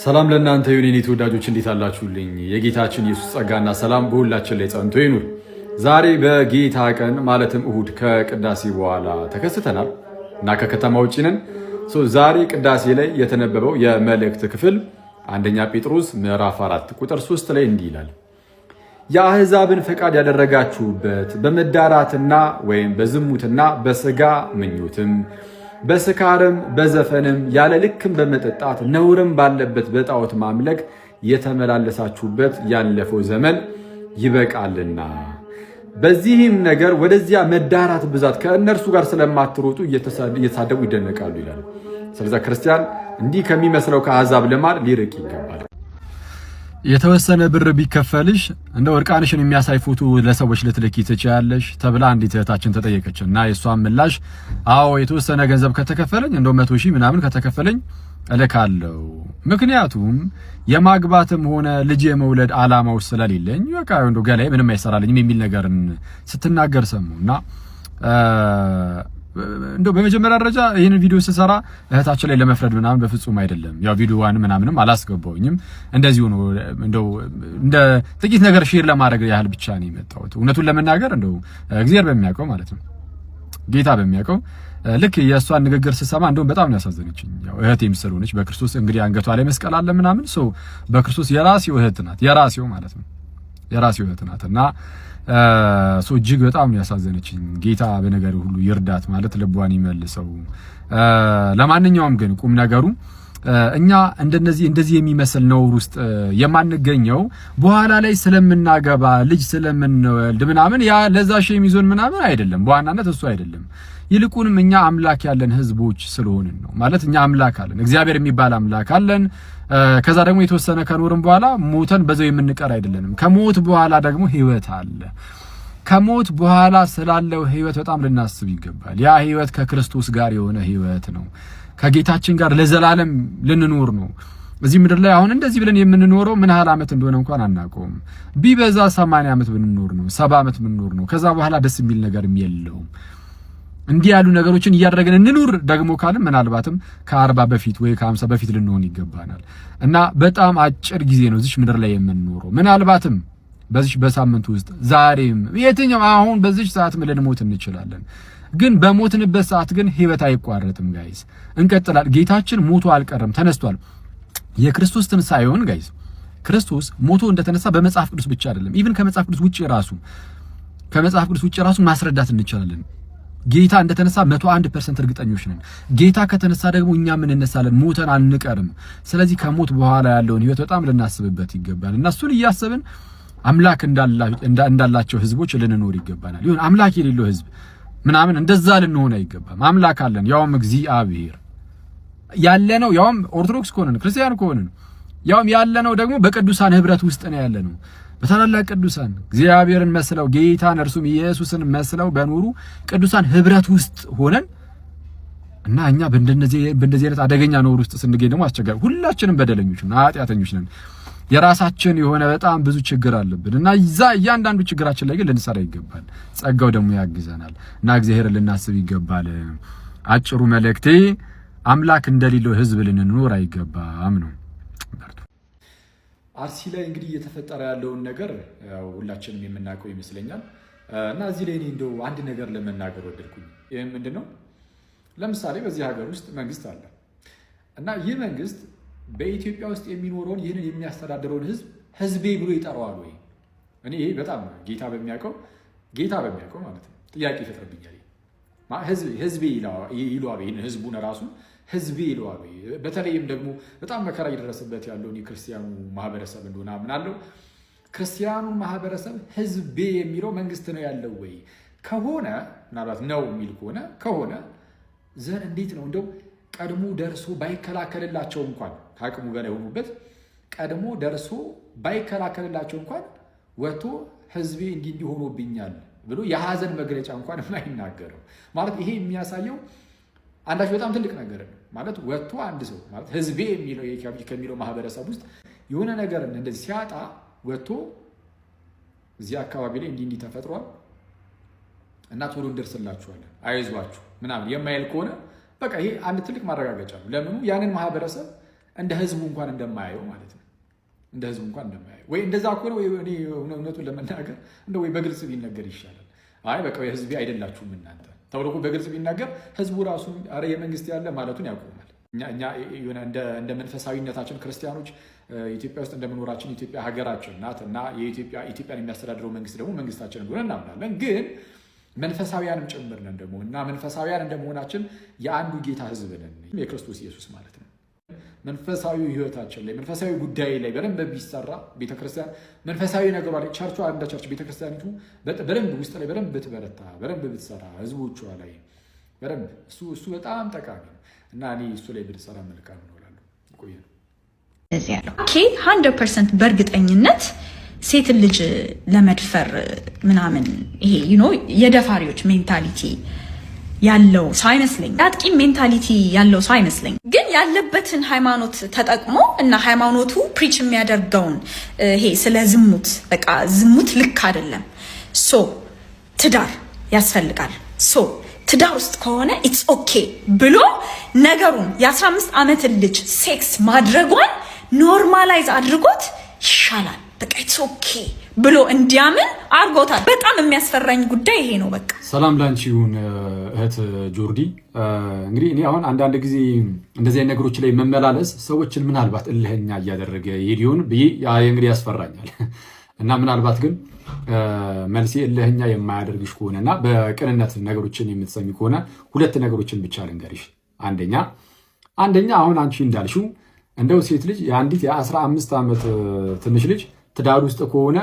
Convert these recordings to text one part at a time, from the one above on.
ሰላም ለእናንተ ይሁን የኔ ተወዳጆች፣ እንዴት አላችሁልኝ? የጌታችን ኢየሱስ ጸጋና ሰላም በሁላችን ላይ ጸንቶ ይኑር። ዛሬ በጌታ ቀን ማለትም እሁድ ከቅዳሴ በኋላ ተከስተናል እና ከከተማ ውጭ ነን። ዛሬ ቅዳሴ ላይ የተነበበው የመልእክት ክፍል አንደኛ ጴጥሮስ ምዕራፍ 4 ቁጥር 3 ላይ እንዲህ ይላል፣ የአሕዛብን ፈቃድ ያደረጋችሁበት በመዳራትና ወይም በዝሙትና በሥጋ ምኞትም በስካርም በዘፈንም ያለ ልክም በመጠጣት ነውርም ባለበት በጣዖት ማምለክ የተመላለሳችሁበት ያለፈው ዘመን ይበቃልና፣ በዚህም ነገር ወደዚያ መዳራት ብዛት ከእነርሱ ጋር ስለማትሮጡ እየተሳደቡ ይደነቃሉ ይላል። ስለዚህ ክርስቲያን እንዲህ ከሚመስለው ከአሕዛብ ልማድ ሊርቅ ይገባል። የተወሰነ ብር ቢከፈልሽ እንደው እርቃንሽን የሚያሳይ ፎቶ ለሰዎች ልትልኪ ትችያለሽ ተብላ አንዲት እህታችን ተጠየቀች እና የሷን ምላሽ አዎ የተወሰነ ገንዘብ ከተከፈለኝ እንደው 100,000 ምናምን ከተከፈለኝ እልካለሁ፣ ምክንያቱም የማግባትም ሆነ ልጅ የመውለድ አላማው ስለሌለኝ በቃ እንደው ገላይ ምንም አይሰራልኝም የሚል ነገርን ስትናገር ሰሙና እንደው በመጀመሪያ ደረጃ ይሄን ቪዲዮ ስሰራ እህታችን ላይ ለመፍረድ ምናምን በፍጹም አይደለም። ያው ቪዲዮዋን ምናምንም አላስገባውኝም፣ እንደዚሁ ነው እንደው እንደ ጥቂት ነገር ሼር ለማድረግ ያህል ብቻ ነው የመጣሁት። እውነቱን ለመናገር እንደው እግዚአብሔር በሚያውቀው ማለት ነው፣ ጌታ በሚያውቀው ልክ የእሷን ንግግር ስሰማ እንደው በጣም ነው ያሳዘነችኝ። ያው እህቴም ስለሆነች በክርስቶስ እንግዲህ አንገቷ ላይ መስቀል አለ ምናምን ሰው በክርስቶስ የራሴው እህት ናት፣ የራሴው ማለት ነው የራሴው እህት ናትና እጅግ በጣም ነው ያሳዘነችኝ። ጌታ በነገሩ ሁሉ ይርዳት ማለት ልቧን ይመልሰው። ለማንኛውም ግን ቁም ነገሩ እኛ እንደዚህ የሚመስል ነውር ውስጥ የማንገኘው በኋላ ላይ ስለምናገባ ልጅ ስለምንወልድ ምናምን ያ ለዛ ሼም ይዞን ምናምን አይደለም። በዋናነት እሱ አይደለም። ይልቁንም እኛ አምላክ ያለን ህዝቦች ስለሆንን ነው። ማለት እኛ አምላክ አለን፣ እግዚአብሔር የሚባል አምላክ አለን። ከዛ ደግሞ የተወሰነ ከኖርም በኋላ ሞተን በዛው የምንቀር አይደለንም። ከሞት በኋላ ደግሞ ህይወት አለ። ከሞት በኋላ ስላለው ህይወት በጣም ልናስብ ይገባል። ያ ህይወት ከክርስቶስ ጋር የሆነ ህይወት ነው። ከጌታችን ጋር ለዘላለም ልንኖር ነው። እዚህ ምድር ላይ አሁን እንደዚህ ብለን የምንኖረው ምን ያህል ዓመት እንደሆነ እንኳን አናውቀውም። ቢበዛ 80 ዓመት ብንኖር ነው፣ 70 ዓመት ብንኖር ነው። ከዛ በኋላ ደስ የሚል ነገርም የለውም። እንዲህ ያሉ ነገሮችን እያደረግን እንኑር ደግሞ ካልን ምናልባትም ከ40 በፊት ወይ ከ50 በፊት ልንሆን ይገባናል። እና በጣም አጭር ጊዜ ነው እዚህ ምድር ላይ የምንኖረው። ምናልባትም በዚህ በሳምንት ውስጥ ዛሬም የትኛው አሁን በዚህ ሰዓት ልንሞት እንችላለን። ግን በሞትንበት ሰዓት ግን ህይወት አይቋረጥም ጋይስ፣ እንቀጥላል። ጌታችን ሞቶ አልቀረም፣ ተነስቷል። የክርስቶስ ትንሳኤውን ጋይስ ክርስቶስ ሞቶ እንደተነሳ በመጽሐፍ ቅዱስ ብቻ አይደለም፣ ኢቭን ከመጽሐፍ ቅዱስ ውጪ ራሱ ማስረዳት እንችላለን። ጌታ እንደተነሳ 101% እርግጠኞች ነን። ጌታ ከተነሳ ደግሞ እኛ ምን እንነሳለን፣ ሞተን አንቀርም። ስለዚህ ከሞት በኋላ ያለውን ህይወት በጣም ልናስብበት ይገባል እና እሱን እያሰብን አምላክ እንዳላቸው ህዝቦች ልንኖር ይገባናል። ይሁን አምላክ የሌለው ህዝብ ምናምን እንደዛ ልንሆን አይገባም። አምላክ አለን፣ ያውም እግዚአብሔር ያለነው፣ ያውም ኦርቶዶክስ ከሆነን ክርስቲያን ከሆነን ያውም ያለነው ደግሞ በቅዱሳን ህብረት ውስጥ ነው ያለነው። በታላላቅ ቅዱሳን እግዚአብሔርን መስለው ጌታን እርሱም ኢየሱስን መስለው በኑሩ ቅዱሳን ህብረት ውስጥ ሆነን እና እኛ በእንደዚህ አይነት አደገኛ ኖር ውስጥ ስንገኝ ደግሞ አስቸጋሪ፣ ሁላችንም በደለኞች ነን፣ ኃጢአተኞች ነን። የራሳችን የሆነ በጣም ብዙ ችግር አለብን እና እያንዳንዱ ችግራችን ላይ ግን ልንሰራ ይገባል። ጸጋው ደግሞ ያግዘናል እና እግዚአብሔርን ልናስብ ይገባል። አጭሩ መልእክቴ አምላክ እንደሌለው ህዝብ ልንኖር አይገባም ነው። አርሲ ላይ እንግዲህ እየተፈጠረ ያለውን ነገር ያው ሁላችንም የምናውቀው ይመስለኛል እና እዚህ ላይ እኔ እንደው አንድ ነገር ለመናገር ወደድኩኝ። ይሄም ምንድነው? ለምሳሌ በዚህ ሀገር ውስጥ መንግስት አለ እና ይህ መንግስት በኢትዮጵያ ውስጥ የሚኖረውን ይህንን የሚያስተዳድረውን ህዝቤ ብሎ ይጠራዋል ወይ? እኔ ይሄ በጣም ጌታ በሚያውቀው ማለት ነው ጥያቄ ይፈጥርብኛል። ህዝቤ ይለዋል ይህን ህዝቡን ራሱ ህዝቤ ይለዋል። በተለይም ደግሞ በጣም መከራ እየደረሰበት ያለውን የክርስቲያኑ ማህበረሰብ እንደሆነ አምናለሁ። ክርስቲያኑ ማህበረሰብ ህዝቤ የሚለው መንግስት ነው ያለው ወይ? ከሆነ ምናልባት ነው የሚል ከሆነ ዘን እንዴት ነው እንደው ቀድሞ ደርሶ ባይከላከልላቸው እንኳን ከአቅሙ በላይ ሆኑበት ቀድሞ ደርሶ ባይከላከልላቸው እንኳን ወጥቶ ህዝቤ እንዲህ ሆኖብኛል ብሎ የሀዘን መግለጫ እንኳን የማይናገረው ማለት ይሄ የሚያሳየው አንዳች በጣም ትልቅ ነገር ነው ማለት ወጥቶ አንድ ሰው ማለት ህዝቤ የሚለው ከሚለው ማህበረሰብ ውስጥ የሆነ ነገር እንደዚህ ሲያጣ ወጥቶ እዚህ አካባቢ ላይ እንዲህ ተፈጥሯል እና ቶሎ እንደርስላችኋለን አይዟችሁ ምናምን የማይል ከሆነ በቃ ይሄ አንድ ትልቅ ማረጋገጫ ነው። ለምኑ ያንን ማህበረሰብ እንደ ህዝቡ እንኳን እንደማያየው ማለት ነው። እንደ ህዝቡ እንኳን እንደማያየው ወይ እንደዛ ከሆነ ወይ እኔ እውነቱን ለመናገር እንደ ወይ በግልጽ ቢነገር ይሻላል። አይ በቃ የህዝቤ አይደላችሁም እናንተ ተብሎ በግልጽ ቢናገር ህዝቡ ራሱ አረ የመንግስት ያለ ማለቱን ያቆማል። እኛ እንደ መንፈሳዊነታችን ክርስቲያኖች ኢትዮጵያ ውስጥ እንደመኖራችን ኢትዮጵያ ሀገራችን ናት እና ኢትዮጵያን የሚያስተዳድረው መንግስት ደግሞ መንግስታችን እንደሆነ እናምናለን። ግን መንፈሳዊያንም ጭምር ነን ደግሞ እና መንፈሳዊያን እንደመሆናችን የአንዱ ጌታ ህዝብ ነን፣ የክርስቶስ ኢየሱስ ማለት ነው። መንፈሳዊ ህይወታችን ላይ መንፈሳዊ ጉዳይ ላይ በደንብ ቢሰራ ቤተክርስቲያን መንፈሳዊ ነገሯ ላይ ቸርቿ እንደ ቸርች ቤተክርስቲያኒቱ በደንብ ውስጥ ላይ በደንብ ብትበረታ በደንብ ብትሰራ ህዝቦቿ ላይ በደንብ እሱ በጣም ጠቃሚ ነው እና እኔ እሱ ላይ ብትሰራ መልካም ነው እላለሁ። ቆየ ነው እዚህ ያለው 100% በእርግጠኝነት ሴትን ልጅ ለመድፈር ምናምን ይሄ የደፋሪዎች ሜንታሊቲ ያለው ሰው አይመስለኝ። አጥቂ ሜንታሊቲ ያለው ሰው አይመስለኝ። ግን ያለበትን ሃይማኖት ተጠቅሞ እና ሃይማኖቱ ፕሪች የሚያደርገውን ይሄ ስለ ዝሙት በቃ ዝሙት ልክ አይደለም፣ ሶ ትዳር ያስፈልጋል፣ ሶ ትዳር ውስጥ ከሆነ ኢትስ ኦኬ ብሎ ነገሩን የ15 ዓመትን ልጅ ሴክስ ማድረጓን ኖርማላይዝ አድርጎት ይሻላል፣ በቃ ኢትስ ኦኬ ብሎ እንዲያምን አርጎታል። በጣም የሚያስፈራኝ ጉዳይ ይሄ ነው። በቃ ሰላም ላንቺ ይሁን እህት ጆርዲ። እንግዲህ እኔ አሁን አንዳንድ ጊዜ እንደዚህ አይነት ነገሮች ላይ መመላለስ ሰዎችን ምናልባት እልህኛ እያደረገ ይሄዲውን ብዬ እንግዲህ ያስፈራኛል እና ምናልባት ግን መልሴ እልህኛ የማያደርግሽ ከሆነና በቅንነት ነገሮችን የምትሰሚ ከሆነ ሁለት ነገሮችን ብቻ ልንገርሽ። አንደኛ አሁን አንቺ እንዳልሽው እንደው ሴት ልጅ የአንዲት የ15 ዓመት ትንሽ ልጅ ትዳር ውስጥ ከሆነ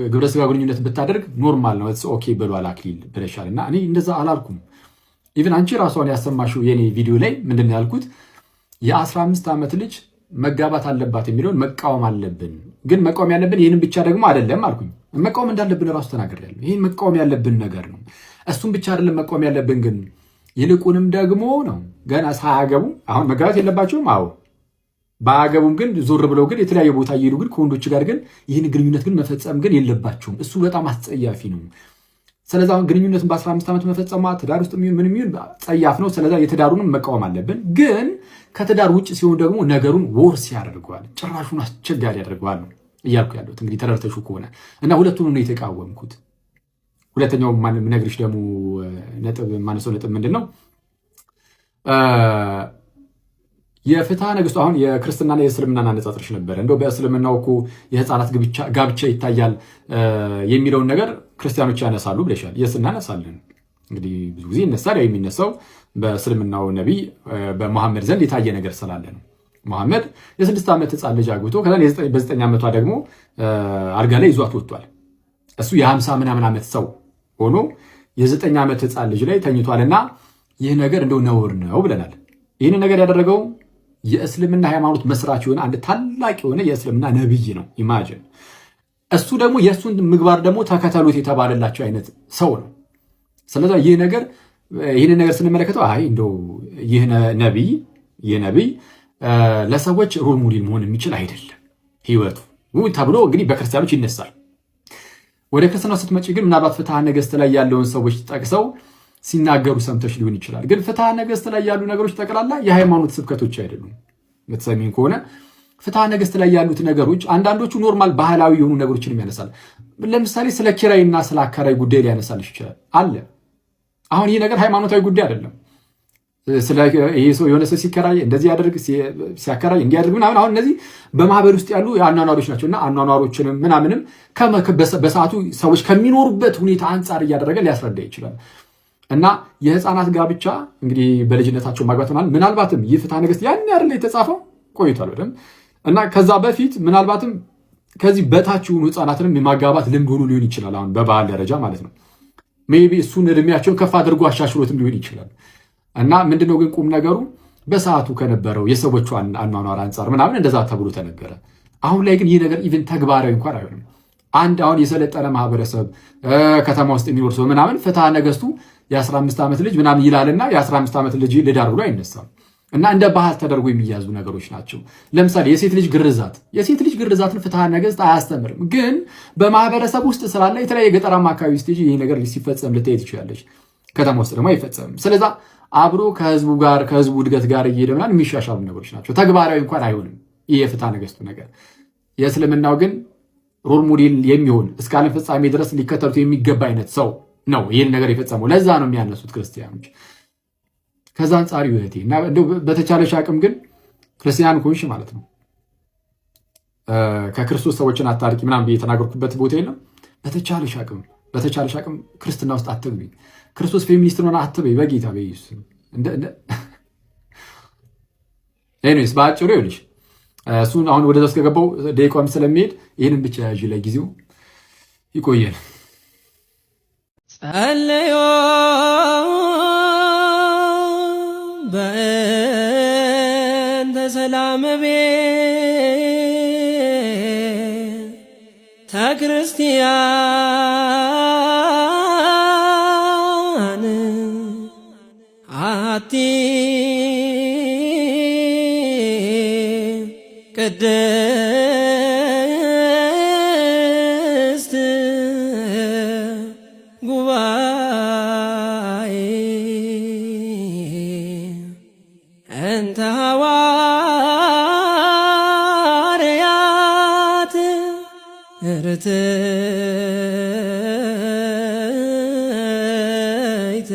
ግብረ ስጋ ግንኙነት ብታደርግ ኖርማል ነው ኦኬ ብሏል አክሊል ብለሻል። እና እኔ እንደዛ አላልኩም። ኢቭን አንቺ ራሷን ያሰማሽው የኔ ቪዲዮ ላይ ምንድን ነው ያልኩት? የ15 ዓመት ልጅ መጋባት አለባት የሚለውን መቃወም አለብን። ግን መቃወም ያለብን ይህንን ብቻ ደግሞ አይደለም አልኩኝ። መቃወም እንዳለብን ራሱ ተናግሬያለሁ። ይህ መቃወም ያለብን ነገር ነው። እሱም ብቻ አይደለም መቃወም ያለብን፣ ግን ይልቁንም ደግሞ ነው ገና ሳያገቡ አሁን መጋባት የለባቸውም። አዎ ባያገቡም ግን ዞር ብለው ግን የተለያየ ቦታ እየሄዱ ግን ከወንዶች ጋር ግን ይህን ግንኙነት ግን መፈጸም ግን የለባቸውም። እሱ በጣም አስጸያፊ ነው። ስለዚህ አሁን ግንኙነትን በ15 ዓመት መፈጸሟ ትዳር ውስጥ ምን ጸያፍ ነው። ስለዚህ የትዳሩንም መቃወም አለብን። ግን ከትዳር ውጭ ሲሆን ደግሞ ነገሩን ወርስ ያደርገዋል፣ ጭራሹን አስቸጋሪ ያደርገዋል ነው እያልኩ ያለሁት። እንግዲህ ተረድተሽው ከሆነ እና ሁለቱን ነው የተቃወምኩት። ሁለተኛው ነግርሽ ደግሞ ማነሰው ነጥብ ምንድን ነው? የፍትሐ ነገሥቱ አሁን የክርስትናና የእስልምናን አነጻጽርሽ ነበር። እንደው በእስልምናው እኮ የህፃናት ጋብቻ ይታያል የሚለውን ነገር ክርስቲያኖች ያነሳሉ ብለሻል። የስ እናነሳለን። እንግዲህ ብዙ ጊዜ ይነሳል። የሚነሳው በእስልምናው ነቢይ በመሐመድ ዘንድ የታየ ነገር ስላለ ነው። መሐመድ የ6 ዓመት ህፃን ልጅ አግብቶ ከዛ በ9 ዓመቷ ደግሞ አልጋ ላይ ይዟት ወጥቷል። እሱ የ50 ምናምን ዓመት ሰው ሆኖ የ9 ዓመት ህፃን ልጅ ላይ ተኝቷልና ይህ ነገር እንደው ነውር ነው ብለናል። ይህን ነገር ያደረገው የእስልምና ሃይማኖት መስራች የሆነ አንድ ታላቅ የሆነ የእስልምና ነብይ ነው። ኢማጂን እሱ ደግሞ የእሱን ምግባር ደግሞ ተከተሉት የተባለላቸው አይነት ሰው ነው። ስለዚህ ይህን ነገር ስንመለከተው አይ እንደው ይህ ነብይ ለሰዎች ሮል ሞዴል መሆን የሚችል አይደለም ህይወቱ ተብሎ እንግዲህ በክርስቲያኖች ይነሳል። ወደ ክርስትናው ስትመጪ ግን ምናልባት ፍትሐ ነገሥት ላይ ያለውን ሰዎች ጠቅሰው ሲናገሩ ሰምተሽ ሊሆን ይችላል። ግን ፍትሐ ነገሥት ላይ ያሉ ነገሮች ጠቅላላ የሃይማኖት ስብከቶች አይደሉም። በተሰሚን ከሆነ ፍትሐ ነገሥት ላይ ያሉት ነገሮች አንዳንዶቹ ኖርማል ባህላዊ የሆኑ ነገሮችን ያነሳል። ለምሳሌ ስለ ኪራይና ስለ አከራይ ጉዳይ ሊያነሳልሽ ይችላል አለ። አሁን ይህ ነገር ሃይማኖታዊ ጉዳይ አይደለም። የሆነ ሰው ሲከራይ እንደዚህ ያደርግ ሲያከራይ እንዲያደርግ ምናምን አሁን እነዚህ በማህበር ውስጥ ያሉ አኗኗሮች ናቸውና አኗኗሮችንም ምናምንም በሰዓቱ ሰዎች ከሚኖሩበት ሁኔታ አንጻር እያደረገ ሊያስረዳ ይችላል። እና የህፃናት ጋብቻ እንግዲህ በልጅነታቸው ማግባት ምናልባትም ይህ ፍትሐ ነገሥት ያን ያህል የተጻፈው ቆይቷል በደምብ እና ከዛ በፊት ምናልባትም ከዚህ በታች የሆኑ ህፃናትንም የማጋባት ልምድ ሆኖ ሊሆን ይችላል። አሁን በባህል ደረጃ ማለት ነው። ሜይ ቢ እሱን እድሜያቸውን ከፍ አድርጎ አሻሽሎትም ሊሆን ይችላል። እና ምንድነው ግን ቁም ነገሩ በሰዓቱ ከነበረው የሰዎቹ አኗኗር አንጻር ምናምን እንደዛ ተብሎ ተነገረ። አሁን ላይ ግን ይህ ነገር ኢቭን ተግባራዊ እንኳን አይሆንም። አንድ አሁን የሰለጠነ ማህበረሰብ ከተማ ውስጥ የሚኖር ሰው ምናምን ፍትሐ ነገሥቱ የ15 ዓመት ልጅ ምናምን ይላልና የ15 ዓመት ልጅ ልዳር ብሎ አይነሳም። እና እንደ ባህል ተደርጎ የሚያዙ ነገሮች ናቸው። ለምሳሌ የሴት ልጅ ግርዛትን ፍትሐ ነገሥት አያስተምርም። ግን በማህበረሰብ ውስጥ ስላለ የተለያየ ገጠራማ አካባቢ ስቴጅ ይህ ነገር ሲፈጸም ልታየት ትችላለች። ከተማ ውስጥ ደግሞ አይፈጸምም። ስለዛ አብሮ ከህዝቡ ጋር ከህዝቡ እድገት ጋር እየሄደ ምናምን የሚሻሻሉ ነገሮች ናቸው። ተግባራዊ እንኳን አይሆንም ይህ የፍትሐ ነገሥቱ ነገር። የእስልምናው ግን ሮል ሞዴል የሚሆን እስከ ዓለም ፍጻሜ ድረስ ሊከተሉት የሚገባ አይነት ሰው ነው ይህን ነገር የፈጸመው። ለዛ ነው የሚያነሱት ክርስቲያኖች። ከዛ አንጻር ይሁቴ እና እንደው በተቻለሽ አቅም ግን ክርስቲያን ኮንሽ ማለት ነው ከክርስቶስ ሰዎችን አታርቂ ምናምን ብዬ የተናገርኩበት ቦታ የለም። በተቻለሽ አቅም ክርስትና ውስጥ አትግቢ። ክርስቶስ ፌሚኒስት ሆነ አትበይ በጌታ በኢየሱስ። ኤኒዌይስ በአጭሩ ይኸውልሽ እሱን አሁን ወደ ዛስ ከገባው ደቂቃም ስለሚሄድ ይህንን ብቻ ያዥ ለጊዜው ይቆየን። ጸለዮ በእንተ ሰላም ቤተ ክርስቲያን አሐቲ ቅድስት ጉባኤ እንተ ሐዋርያት ርትዕት